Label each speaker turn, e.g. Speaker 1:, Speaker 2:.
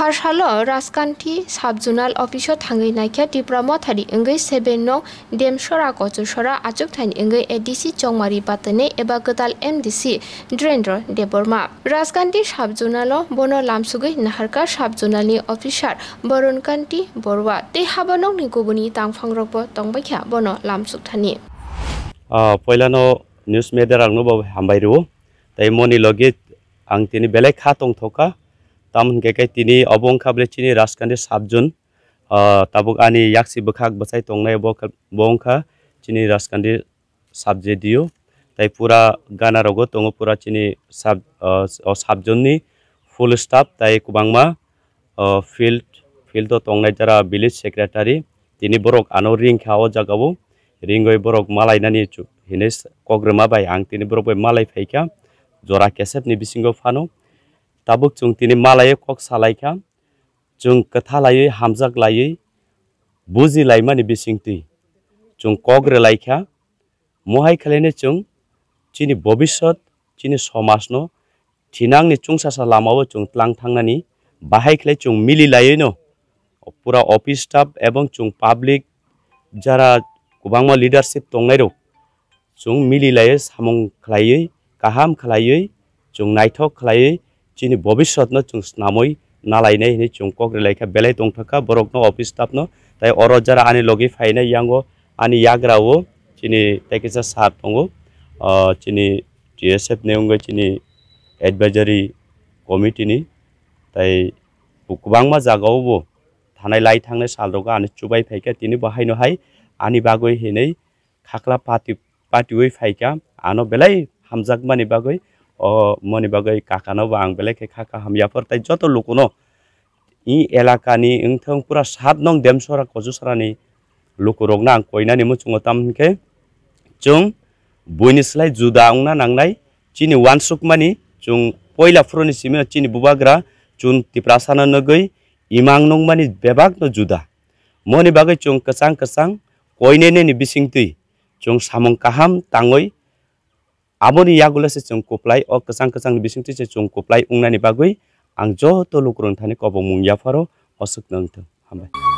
Speaker 1: Parshalo Rajkandi Subzonal Officer Thangkha naikha Debbarma thari engai 7 no Demshora Kochusora achuk thani engai ADC Chongmari Patane eba Kutal MDC Dhirendra Debbarma Rajkandi Subzonalo bono lamsugai naharka Subzonalni Officer Rajkandi Borwa te habanok ni gubuni tangphangrokbo tongbaikha bono lamsuk thani
Speaker 2: Poilano news media rangno bo hambairu tai moni logi ang tini belai kha tongthoka tamun kekai tini obong khable chini Rajkandi Subzon tabuk ani yaksi bukhak bachai tongnai bongkha chini Rajkandi subjedio tai pura gana rogo tongo pura chini Subzon ni full staff tai kubangma field to tongnai jara village secretary tini borok ano ring khao jagabo ringoi borok malai nani chu hines kogrema bai ang tini borok bai malai phaika jora kesep ni bisingo phano tabuk chung tini malai kok salaikha chung katha lai hamjak lai buji lai mani bisingti chung kogre laikha mohai khalene chung chini bobishot chini somasno thinang ni chung sasa lamao chung tlang thangnani bahai khle chung mili lai no pura office staff ebong chung public jara kubangma leadership tongnai ro chung mili lai samung khlai kaham khlai chung naithok khlai chini bobishot no chung snamoi nalai nei ni chung kogre laikha belai tongthaka borok no office staff no tai oro jara ani logi phaina yango ani yagrao chini taikisa sat tongo chini TSF neungo chini advisory committee ni tai kubangma jagao bo thanai lai thangnai salroga ani chubai phaika tini bahaino hai ani bagoi hinei khakla pati oi phaika ano belai hamjak mani bagoi moni bagoi kakano bang belai ke khaka hamyafor tai joto lukuno I elakani ingthong pura 7 nong demsora kojusrani lukurokna ang koinani muchungo tamke chung buinislai juda ungna nangnai chini wansuk mani chung poila froni sime chini bubagra chun tiprasana nagoi imang nong mani bebak no juda moni bagai chung kasang koinene ni bisingtui chung samong kaham tangoi aboni yagula se chung koplai o kasang bisingtui se chung koplai ungnani bagoi ang joto lukurong thani kobong mung yafaro osuk nangthong hambai